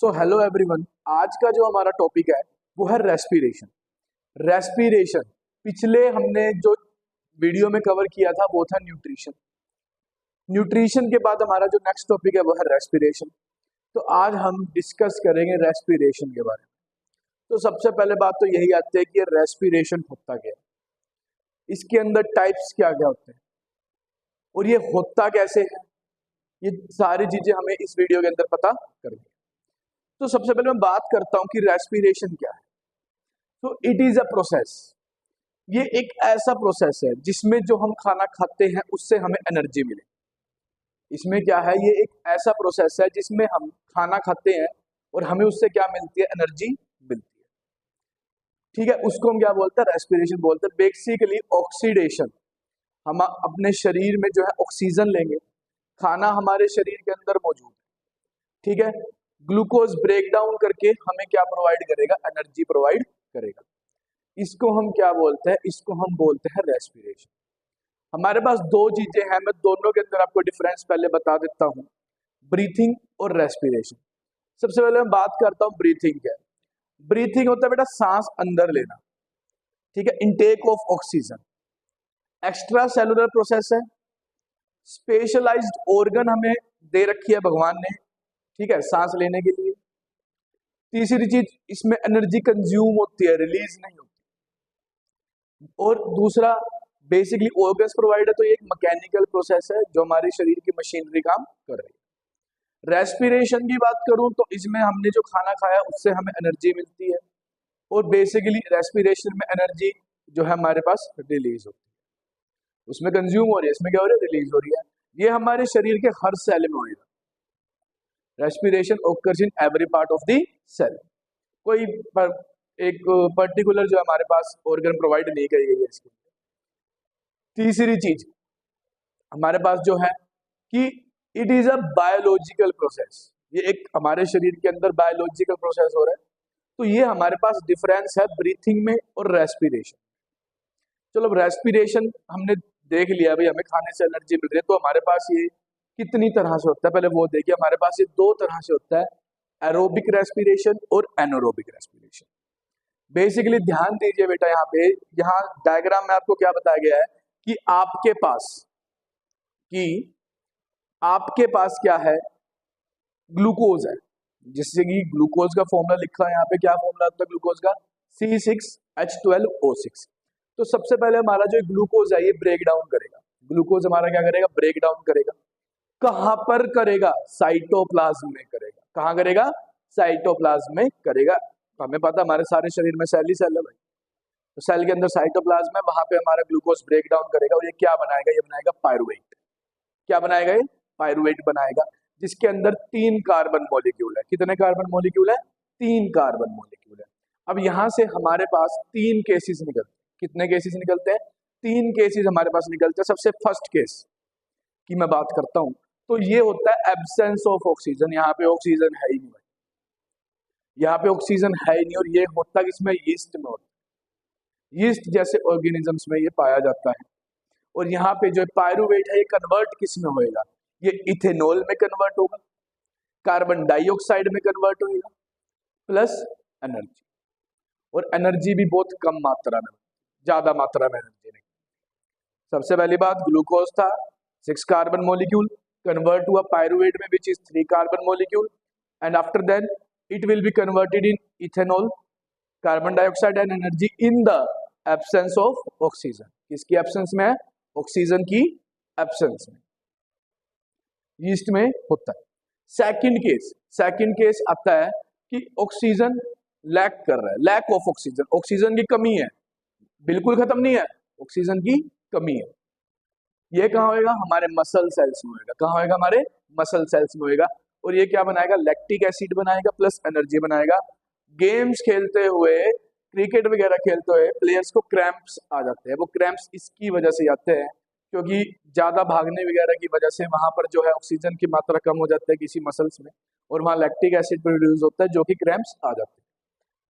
So hello everyone, आज का जो हमारा टॉपिक है वो है रेस्पिरेशन। रेस्पिरेशन पिछले हमने जो वीडियो में कवर किया था वो था न्यूट्रिशन। न्यूट्रिशन के बाद हमारा जो नेक्स्ट टॉपिक है वो है रेस्पिरेशन। तो आज हम डिस्कस करेंगे रेस्पिरेशन के बारे में। तो सबसे पहले बात तो यही आती है कि ये रेस्पिरेशन होता क्या है, इसके अंदर टाइप्स क्या क्या होते हैं और ये होता कैसे है, ये सारी चीजें हमें इस वीडियो के अंदर पता करेंगे। तो सबसे पहले मैं बात करता हूं कि रेस्पिरेशन क्या है। तो इट इज अ प्रोसेस, ये एक ऐसा प्रोसेस है जिसमें जो हम खाना खाते हैं उससे हमें एनर्जी मिले। इसमें क्या है, ये एक ऐसा प्रोसेस है जिसमें हम खाना खाते हैं और हमें उससे क्या मिलती है, एनर्जी मिलती है। ठीक है, उसको हम क्या बोलते हैं, रेस्पिरेशन बोलते हैं। बेसिकली ऑक्सीडेशन, हम अपने शरीर में जो है ऑक्सीजन लेंगे, खाना हमारे शरीर के अंदर मौजूद है, ठीक है, ग्लूकोज ब्रेक डाउन करके हमें क्या प्रोवाइड करेगा, एनर्जी प्रोवाइड करेगा। इसको हम क्या बोलते हैं, इसको हम बोलते हैं रेस्पिरेशन। हमारे पास दो चीजें हैं, मैं दोनों के अंदर आपको डिफरेंस पहले बता देता हूं, ब्रीथिंग और रेस्पिरेशन। सबसे पहले मैं बात करता हूं ब्रीथिंग क्या है। ब्रीथिंग होता है बेटा सांस अंदर लेना, ठीक है, intake of oxygen. Extra cellular process है, स्पेशलाइज्ड ऑर्गन हमें दे रखी है भगवान ने, ठीक है, सांस लेने के लिए। तीसरी चीज, इसमें एनर्जी कंज्यूम होती है, रिलीज नहीं होती। और दूसरा, बेसिकली ऑर्गन्स प्रोवाइड है, तो ये एक मैकेनिकल प्रोसेस है जो हमारे शरीर की मशीनरी काम कर रही है। रेस्पिरेशन की बात करूं तो इसमें हमने जो खाना खाया उससे हमें एनर्जी मिलती है और बेसिकली रेस्पिरेशन में एनर्जी जो है हमारे पास रिलीज होती है, उसमें कंज्यूम हो रही है, इसमें क्या हो रहा है, रिलीज हो रही है। ये हमारे शरीर के हर सेल में होगा। Respiration occurs in every part of the cell। कोई एक पर्टिकुलर जो हमारे पास ऑर्गन प्रोवाइड नहीं करी गई है इसके लिए। तीसरी चीज हमारे पास जो है कि it is a biological process, ये एक हमारे शरीर के अंदर बायोलॉजिकल प्रोसेस हो रहा है। तो ये हमारे पास डिफरेंस है ब्रीथिंग में और रेस्पिरेशन। चलो रेस्पिरेशन हमने देख लिया, भाई हमें खाने से एनर्जी मिल रही है, तो हमारे पास ये कितनी तरह से होता है पहले वो देखिए। हमारे पास ये दो तरह से होता है, एरोबिक रेस्पिरेशन और एनारोबिक रेस्पिरेशन। बेसिकली ध्यान दीजिए बेटा, यहाँ पे यहाँ डायग्राम में आपको क्या बताया गया है कि आपके पास क्या है, ग्लूकोज है, जिससे कि ग्लूकोज का फॉर्मूला लिखा है यहाँ पे। क्या फॉर्मूला होता है ग्लूकोज का, C6H12O6। तो सबसे पहले हमारा जो ग्लूकोज है ये ब्रेक डाउन करेगा। ग्लूकोज हमारा क्या करेगा, ब्रेक डाउन करेगा। कहां पर करेगा, साइटोप्लाज्म में करेगा। कहां करेगा, साइटोप्लाज्म में करेगा। हमें पता हमारे सारे शरीर में सेल ही सेल है भाई, तो सेल के अंदर साइटोप्लाज्म है, वहां पे हमारा ग्लूकोज ब्रेक डाउन करेगा और ये क्या बनाएगा, ये बनाएगा पायरुवेट। क्या बनाएगा, ये पायरुवेट बनाएगा, जिसके अंदर 3 कार्बन मॉलिक्यूल है। कितने कार्बन मॉलिक्यूल है, 3 कार्बन मॉलिक्यूल है। अब यहां से हमारे पास 3 केसेस निकलते हैं। कितने केसेस निकलते हैं, 3 केसेस हमारे पास निकलते हैं। सबसे फर्स्ट केस की मैं बात करता हूं, तो ये होता है एब्सेंस ऑफ ऑक्सीजन। यहाँ पे ऑक्सीजन है ही नहीं भाई, यहाँ पे ऑक्सीजन है ही नहीं। और ये होता किसमें, यीस्ट में होता है। यीस्ट जैसे ऑर्गेनिजम्स में ये पाया जाता है। और यहाँ पे जो पायरुवेट है ये कन्वर्ट किस में होएगा, ये इथेनॉल में कन्वर्ट होगा, कार्बन डाइऑक्साइड में कन्वर्ट होएगा, प्लस एनर्जी। और एनर्जी भी बहुत कम मात्रा में, ज्यादा मात्रा में एनर्जी नहीं। सबसे पहली बात, ग्लूकोज था 6 carbon molecule, convert to a pyruvate में which is 3 carbon molecule, and after then it will be converted in ethanol, carbon dioxide and energy in the absence of oxygen। किसकी एब्सेंस में है, oxygen की absence में, yeast में होता है। Second case आता है कि ऑक्सीजन लैक कर रहा है, लैक ऑफ ऑक्सीजन, ऑक्सीजन की कमी है, बिल्कुल खत्म नहीं है, ऑक्सीजन की कमी है। ये कहाँ होएगा, हमारे मसल सेल्स में होएगा। कहाँ होएगा, हमारे मसल सेल्स में होएगा। और ये क्या बनाएगा, लैक्टिक एसिड बनाएगा प्लस एनर्जी बनाएगा। गेम्स खेलते हुए, क्रिकेट वगैरह खेलते हुए प्लेयर्स को क्रैम्प्स आ जाते हैं। वो क्रैम्प्स इसकी वजह से आते हैं क्योंकि ज्यादा भागने वगैरह की वजह से वहां पर जो है ऑक्सीजन की मात्रा कम हो जाती है किसी मसल्स में, और वहां लैक्टिक एसिड प्रोड्यूस होता है जो कि क्रैम्प्स आ जाते हैं।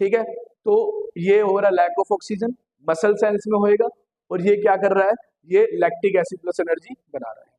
ठीक है, तो ये हो रहा है lack of oxygen, muscle cells में होएगा। और ये क्या कर रहा है, ये लैक्टिक एसिड प्लस एनर्जी बना रहा है।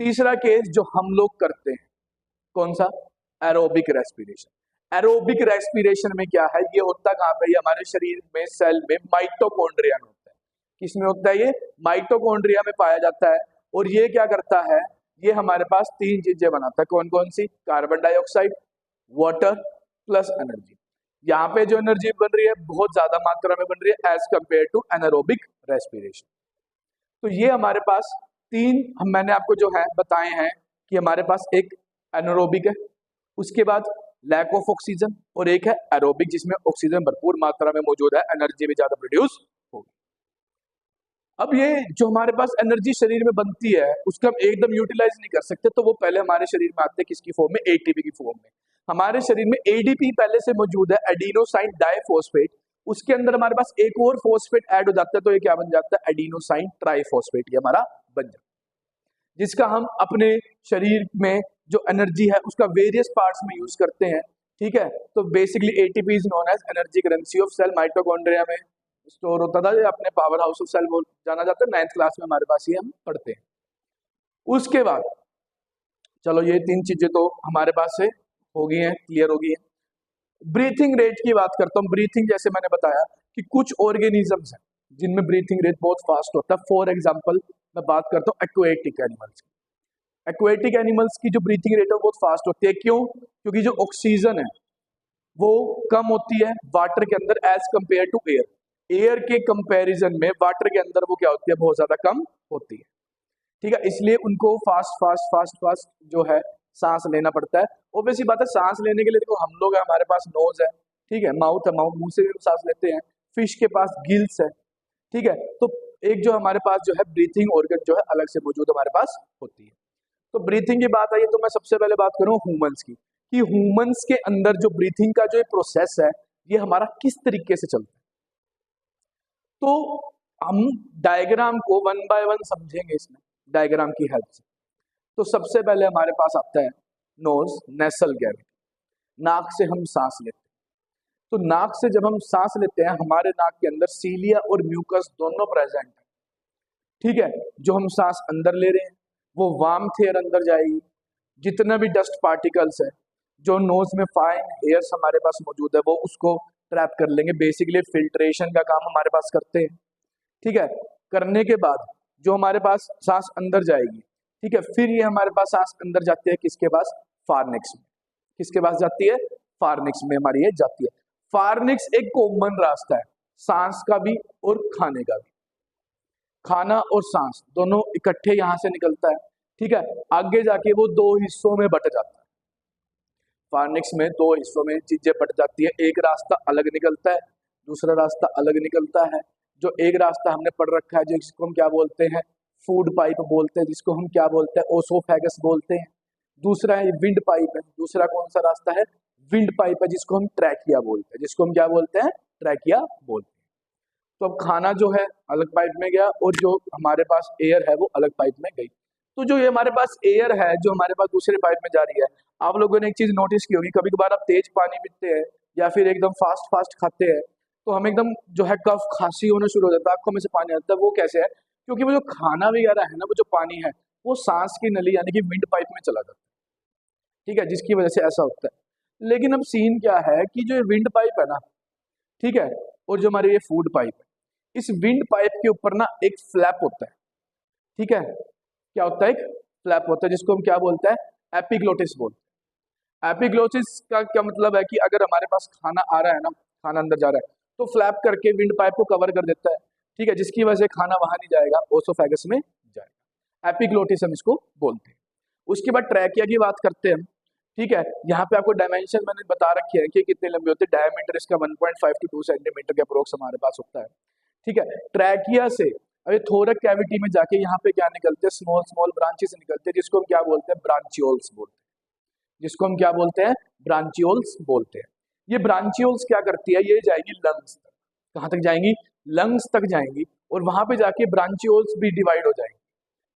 तीसरा केस जो हम लोग करते हैं, कौन सा, एरोबिक रेस्पिरेशन। एरोबिक रेस्पिरेशन में क्या है, ये होता कहाँ पे, ये हमारे शरीर में सेल में माइटोकॉन्ड्रिया में होता है। किसमें होता है, ये माइटोकॉन्ड्रिया में पाया जाता है। और ये क्या करता है, ये हमारे पास तीन चीजें बनाता है। कौन कौन सी, carbon dioxide, water plus energy. यहाँ पे जो एनर्जी बन रही है बहुत ज्यादा मात्रा में बन रही है as compare to anaerobic respiration. तो ये हमारे पास तीन मैंने आपको जो है बताए हैं कि हमारे पास एक एनारोबिक है, उसके बाद लैक ऑफ ऑक्सीजन, और एक है एरोबिक जिसमें ऑक्सीजन भरपूर मात्रा में मौजूद है, एनर्जी भी ज्यादा प्रोड्यूस होगी। अब ये जो हमारे पास एनर्जी शरीर में बनती है उसको हम एकदम यूटिलाइज नहीं कर सकते, तो वो पहले हमारे शरीर में आते हैं किसकी फॉर्म में, एटीपी की फॉर्म में। हमारे शरीर में एडीपी पहले से मौजूद है, एडिनोसाइन डाइफॉस्फेट। उसके अंदर हमारे पास एक और फॉस्फेट ऐड हो जाता है, तो ये क्या बन जाता है, एडिनोसाइन ट्राइफॉस्फेट, ये हमारा बन जाता है, जिसका हम अपने शरीर में जो एनर्जी है उसका वेरियस पार्ट्स में यूज करते हैं। ठीक है, तो basically ATP is known as energy currency of cell, mitochondria में स्टोर होता था, ये अपने पावर हाउस ऑफ सेल बोल जाना जाता है, 9th क्लास में हमारे पास ये हम पढ़ते हैं। उसके बाद चलो ये तीन चीजें तो हमारे पास से हो गई हैं, क्लियर हो गई है। ब्रीथिंग रेट की बात करता हूँ। ब्रीथिंग जैसे मैंने बताया कि कुछ ऑर्गेनिजम्स हैं जिनमें ब्रीथिंग रेट बहुत फास्ट होता है। फॉर एग्जाम्पल मैं बात करता हूँ एक्वेटिक एनिमल्स की। एक्वेटिक एनिमल्स की जो ब्रीथिंग रेट है बहुत फास्ट होती है, क्यों, क्योंकि जो ऑक्सीजन है वो कम होती है वाटर के अंदर as compare to air. Air के कंपैरिजन में वाटर के अंदर वो क्या होती है, बहुत ज्यादा कम होती है। ठीक है, इसलिए उनको फास्ट फास्ट फास्ट फास्ट जो है सांस लेना पड़ता है। ऑब्वियसली बात है, सांस लेने के लिए देखो हम लोग है, हमारे पास नोज है, ठीक है, माउथ है, माउथ मुंह से भी सांस लेते हैं। फिश के पास गिल्स है, ठीक है। तो एक जो हमारे पास जो है ब्रीथिंग ऑर्गन जो है अलग से मौजूद हमारे पास होती है। तो ब्रीथिंग की बात आई है तो मैं सबसे पहले बात करूँ ह्यूमंस की, कि ह्यूमंस के अंदर जो ब्रीथिंग का जो प्रोसेस है ये हमारा किस तरीके से चलता है। तो हम डायग्राम को वन बाय वन समझेंगे इसमें डायग्राम की हेल्प से। तो सबसे पहले हमारे पास आता है नोज, नेसल कैविटी, नाक से हम सांस लेते हैं। तो नाक से जब हम सांस लेते हैं हमारे नाक के अंदर सीलिया और म्यूकस दोनों प्रेजेंट है, ठीक है। जो हम सांस अंदर ले रहे हैं वो वार्म एयर अंदर जाएगी, जितना भी डस्ट पार्टिकल्स है जो नोज में फाइन हेयर्स हमारे पास मौजूद है वो उसको ट्रैप कर लेंगे। बेसिकली फिल्ट्रेशन का काम हमारे पास करते हैं, ठीक है। करने के बाद जो हमारे पास सांस अंदर जाएगी, ठीक है, फिर ये हमारे पास सांस अंदर जाती है किसके पास, फार्निक्स में। किसके पास जाती है, फार्निक्स में हमारी ये जाती है। फार्निक्स एक कॉमन रास्ता है सांस का भी और खाने का भी। खाना और सांस दोनों इकट्ठे यहाँ से निकलता है, ठीक है। आगे जाके वो दो हिस्सों में बट जाता है। फार्निक्स में दो हिस्सों में चीजें बट जाती है, एक रास्ता अलग निकलता है, दूसरा रास्ता अलग निकलता है। जो एक रास्ता हमने पढ़ रखा है जिसको हम क्या बोलते हैं, फूड पाइप बोलते हैं, जिसको हम क्या बोलते हैं, ओसोफेगस बोलते हैं। दूसरा है विंड पाइप है। दूसरा कौन सा रास्ता है, विंड पाइप है, जिसको हम ट्रैकिया बोलते हैं, जिसको हम क्या बोलते हैं, ट्रैकिया बोलते हैं। तो अब खाना जो है अलग पाइप में गया और जो हमारे पास एयर है वो अलग पाइप में गई। तो जो ये हमारे पास एयर है जो हमारे पास दूसरे पाइप में जा रही है, आप लोगों ने एक चीज नोटिस की होगी, कभी कभार आप तेज पानी पीते हैं या फिर एकदम फास्ट फास्ट खाते हैं तो हम एकदम जो है कफ खांसी होना शुरू हो जाता है, आंखों में से पानी आता है। वो कैसे है, क्योंकि वो जो खाना वगैरह है ना, वो जो पानी है वो सांस की नली यानी कि विंड पाइप में चला जाता है, ठीक है, जिसकी वजह से ऐसा होता है। लेकिन अब सीन क्या है कि जो विंड पाइप है ना, ठीक है, और जो हमारी ये फूड पाइप है, इस विंड पाइप के ऊपर ना एक फ्लैप होता है, ठीक है। क्या होता है, एक फ्लैप होता है जिसको हम क्या बोलते हैं, एपिग्लोटिस बोलते हैं। एपिग्लोटिस का क्या मतलब है कि अगर हमारे पास खाना आ रहा है ना, खाना अंदर जा रहा है तो फ्लैप करके विंड पाइप को कवर कर देता है, ठीक है, जिसकी वजह से खाना वहां नहीं जाएगा, ओसोफेगस में जाएगा। एपिग्लोटिस हम इसको बोलते हैं। उसके बाद ट्रैकिया की बात करते हैं हम, ठीक है। यहाँ पे आपको डायमेंशन मैंने बता रखी है कि कितने लंबे होते हैं। डायमीटर इसका 1.5 to 2 सेंटीमीटर के अप्रोक्स हमारे पास होता है, ठीक है। ट्रैकिया से अभी थोरक कैविटी में जाके यहाँ पे क्या निकलते हैं, स्मॉल स्मॉल ब्रांचेस निकलते हैं, जिसको हम क्या बोलते हैं, ब्रांचियोल्स बोलते हैं, जिसको हम क्या बोलते हैं, ब्रांचियोल्स बोलते हैं। ये ब्रांचियोल्स क्या करती है, ये जाएगी लंग्स तक। कहाँ तक जाएंगी, लंग्स तक जाएंगी, और वहां पे जाके ब्रांचियोल्स भी डिवाइड हो जाएंगी।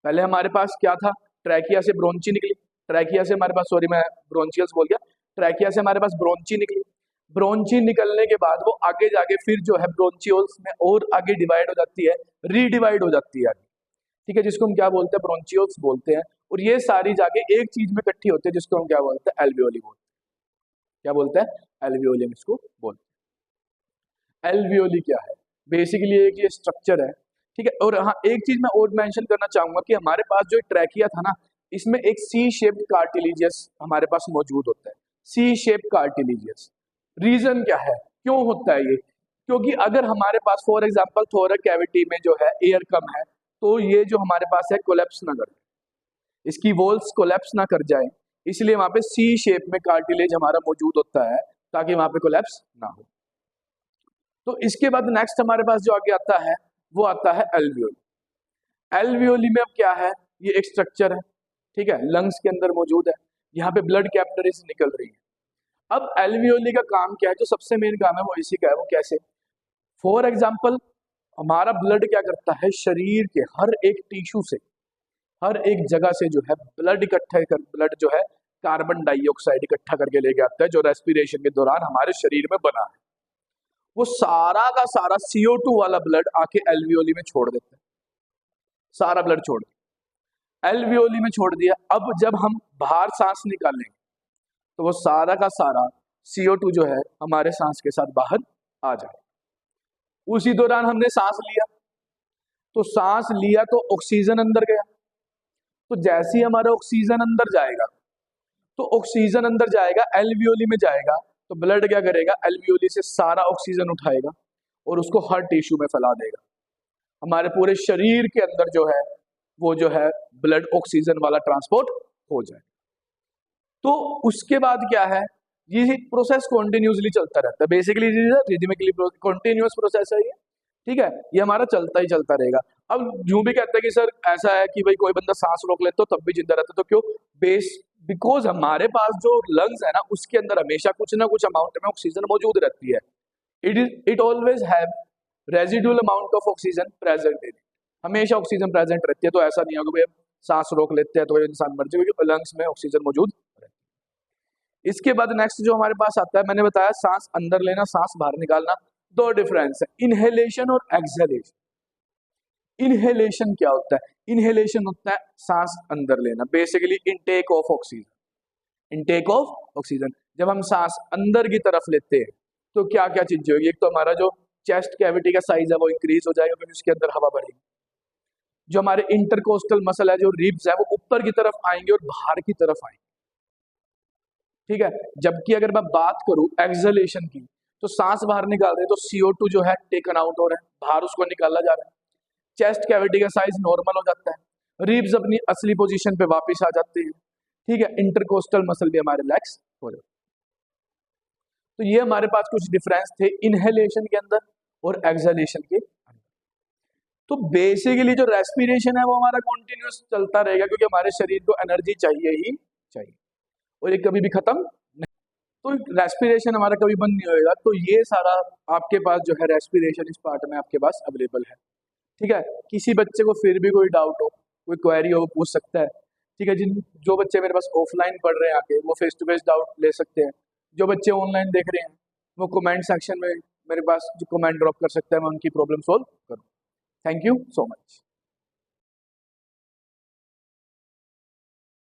पहले हमारे पास क्या था, ट्रैकिया से ब्रोंची निकली, ट्रैकिया से हमारे पास, सॉरी मैं ब्रोंचियल्स बोल गया, ट्रैकिया से हमारे पास ब्रोंची निकली। ब्रोंची निकलने के बाद वो आगे जाके फिर जो है ब्रोंचियोल्स में और आगे डिवाइड हो जाती है, रीडिवाइड हो जाती है आगे, ठीक है, जिसको हम क्या बोलते हैं, ब्रोंचियोल्स बोलते हैं। और ये सारी जाके एक चीज में इकट्ठी होती है जिसको हम क्या बोलते हैं, एल्वियोली बोलते हैं, क्या बोलते हैं? एल्वियोली इसको बोलते हैं। एल्वियोली क्या है? बेसिकली एक ये स्ट्रक्चर है, ठीक है। और हाँ, एक चीज मैं और मेंशन करना चाहूंगा कि हमारे पास जो ट्रैकिया था ना, इसमें एक सी शेप्ड कार्टिलेजियस हमारे पास मौजूद होता है। सी शेप्ड कार्टिलेजियस, रीजन क्या है, क्यों होता है ये? क्योंकि अगर हमारे पास फॉर एग्जांपल थोरैक कैविटी में जो है एयर कम है, तो ये जो हमारे पास है कोलैप्स ना कर, इसकी वॉल्स कोलैप्स ना कर जाए, इसलिए वहां पे सी शेप में कार्टिलेज हमारा मौजूद होता है, ताकि वहां पे कोलैप्स ना हो। तो इसके बाद नेक्स्ट हमारे पास जो आगे आता है वो आता है एल्वियोली। एल्वियोली में अब क्या है? ये एक स्ट्रक्चर है, ठीक है, लंग्स के अंदर मौजूद है, यहाँ पे ब्लड कैपिलरीज निकल रही है। अब एल्वियोली का काम क्या है? जो सबसे मेन काम है वो इसी का है। वो कैसे? फॉर एग्जाम्पल हमारा ब्लड क्या करता है? शरीर के हर एक टिश्यू से, हर एक जगह से जो है ब्लड इकट्ठा कर, ब्लड जो है कार्बन डाइऑक्साइड इकट्ठा करके लेके आता है, जो रेस्पिरेशन के दौरान हमारे शरीर में बना है। वो सारा का सारा CO2 वाला ब्लड आके एल्वियोली में छोड़ देता है, सारा ब्लड छोड़ एल्वियोली में छोड़ दिया। अब जब हम बाहर सांस निकालेंगे तो वो सारा का सारा CO2 जो है हमारे सांस के साथ बाहर आ जाए। उसी दौरान हमने सांस लिया, तो सांस लिया तो ऑक्सीजन अंदर गया, तो जैसे ही हमारा ऑक्सीजन अंदर जाएगा, तो ऑक्सीजन अंदर जाएगा एल्वियोली में जाएगा, तो ब्लड क्या करेगा? एल्वियोली से सारा ऑक्सीजन उठाएगा और उसको हर टिश्यू में फैला देगा। हमारे पूरे शरीर के अंदर जो है वो जो है ब्लड ऑक्सीजन वाला ट्रांसपोर्ट हो जाए। तो उसके बाद क्या है? ये प्रोसेस कॉन्टिन्यूसली चलता रहता है, बेसिकली रिदमिकली कॉन्टिन्यूस प्रोसेस है ये, ठीक है, ये हमारा चलता ही चलता रहेगा। अब यूं भी कहते हैं कि सर ऐसा है कि भाई कोई बंदा सांस रोक ले तो तब भी जिंदा रहता है, तो क्यों? बिकॉज हमारे पास जो लंग्स है ना, उसके अंदर हमेशा कुछ ना कुछ अमाउंट में ऑक्सीजन मौजूद रहती है। It always have residual amount of oxygen present in, हमेशा ऑक्सीजन प्रेजेंट रहती है। तो ऐसा नहीं होगा भाई सांस रोक लेते हैं तो इंसान मर जाएगा, क्योंकि लंग्स में ऑक्सीजन मौजूद रहती है। इसके बाद नेक्स्ट जो हमारे पास आता है, मैंने बताया सांस अंदर लेना, सांस बाहर निकालना, दो डिफरेंस है, इनहेलेशन और एक्सहेलेशन। इनहेलेशन क्या होता है? इनहेलेशन होता है सांस अंदर लेना, basically intake of oxygen. Intake of oxygen, जब हम सांस अंदर की तरफ लेते हैं तो क्या क्या चीजें होगी? एक तो हमारा जो चेस्ट कैविटी का साइज है वो इंक्रीज हो जाएगा, क्योंकि उसके अंदर हवा बढ़ेगी। जो हमारे इंटरकोस्टल मसल है, जो रिब्स है, वो ऊपर की तरफ आएंगे और बाहर की तरफ आएंगे, ठीक है। जबकि अगर मैं बात करूं एक्सहेलेशन की, तो सांस बाहर निकाल रहे हैं तो CO2 जो है टेकन आउट हो रहा है, बाहर उसको निकाला जा रहा है, चेस्ट कैविटी का साइज नॉर्मल हो जाता है, रिब्स अपनी असली पोजीशन पे वापस आ जाते हैं, ठीक है, इंटरकोस्टल मसल भी हमारे रिलैक्स हो जाते हैं। तो ये हमारे पास कुछ डिफरेंस थे इनहेलेशन के अंदर और एक्सहेलेशन के अंदर। तो बेसिकली जो रेस्पिरेशन है वो हमारा कॉन्टिन्यूस चलता रहेगा, क्योंकि हमारे शरीर को एनर्जी चाहिए ही चाहिए और ये कभी भी खत्म नहीं। तो रेस्पिरेशन हमारा कभी बंद नहीं होएगा। तो ये सारा आपके पास जो है रेस्पिरेशन इस पार्ट में आपके पास अवेलेबल है, ठीक है। किसी बच्चे को फिर भी कोई डाउट हो, कोई क्वेरी हो, पूछ सकता है, ठीक है। जो बच्चे मेरे पास ऑफलाइन पढ़ रहे हैं आके, वो फेस टू फेस डाउट ले सकते हैं। जो बच्चे ऑनलाइन देख रहे हैं वो कमेंट सेक्शन में मेरे पास जो कमेंट ड्रॉप कर सकते हैं, मैं उनकी प्रॉब्लम सॉल्व करूँ। Thank you so much.